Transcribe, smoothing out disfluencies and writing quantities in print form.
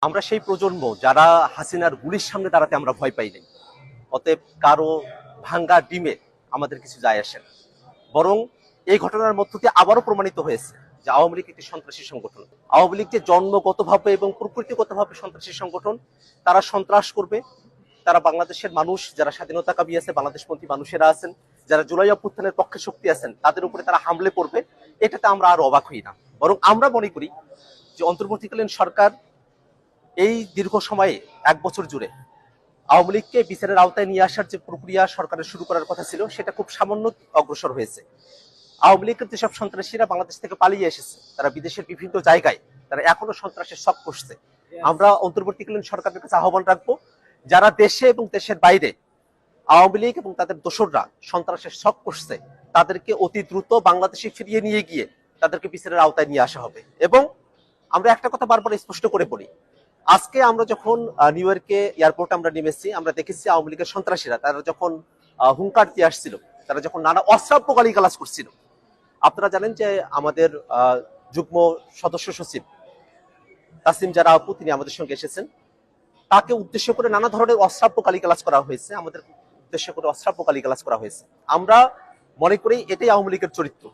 আমরা সেই প্রজন্ম যারা হাসিনার গুলির সামনে দাঁড়াতে আমরা ভয় পাই নাই। অতএব কারো ভাঙ্গা ডিমে আমাদের কিছু যায় আসে না। বরং এই ঘটনার মধ্য দিয়ে আবারও প্রমাণিত হয়েছে যে আওয়ামী লীগ একটি সন্ত্রাসী সংগঠন। আওয়ামী লীগ যে জন্মগতভাবে এবং প্রকৃতিগতভাবে সন্ত্রাসী সংগঠন, তারা সন্ত্রাস করবে, তারা বাংলাদেশের মানুষ যারা স্বাধীনতাকামী আছে, বাংলাদেশপন্থী মানুষেরা আছেন, যারা জুলাই অভ্যুত্থানের পক্ষে শক্তি আছেন, তাদের উপরে তারা হামলে করবে, এটাতে আমরা আর অবাক হই না। বরং আমরা মনে করি যে অন্তর্বর্তীকালীন সরকার এই দীর্ঘ সময়ে 1 বছর জুড়ে আওয়ামী লীগকে বিচারের আওতায় নিয়ে আসার যে প্রক্রিয়া সরকারের শুরু করার কথা ছিল, সেটা খুব সামান্য অগ্রসর হয়েছে। আওয়ামী লীগের যেসব সন্ত্রাসীরা বাংলাদেশ থেকে পালিয়ে এসেছে, তারা বিদেশের বিভিন্ন জায়গায় তারা এখনো সন্ত্রাসের শখ করছে। আমরা অন্তর্বর্তীকালীন সরকারের কাছে আহ্বান রাখবো, যারা দেশে এবং দেশের বাইরে আওয়ামী লীগ এবং তাদের দোসররা সন্ত্রাসের শখ করছে, তাদেরকে অতি দ্রুত বাংলাদেশে ফিরিয়ে নিয়ে গিয়ে তাদেরকে বিচারের আওতায় নিয়ে আসা হবে। এবং আমরা একটা কথা বারবার স্পষ্ট করে বলি, আজকে আমরা যখন নিউ ইয়র্কে এয়ারপোর্টে আমরা নেমেছি, আমরা দেখেছি আওয়ামী লীগের সন্ত্রাসীরা তারা যখন হুঙ্কার দিয়ে আসছিল, তারা যখন নানা অশ্রাব্য গালিগালাজ করছিল। আপনারা জানেন যে আমাদের যুগ্ম সদস্য সচিব তাসিম জারা আপু, তিনি আমাদের সঙ্গে এসেছেন, তাকে উদ্দেশ্য করে নানা ধরনের অশ্রাব্য গালিগালাজ করা হয়েছে, আমাদের উদ্দেশ্য করে অশ্রাব্য গালিগালাজ করা হয়েছে। আমরা মনে করি এটাই আওয়ামী লীগের চরিত্র।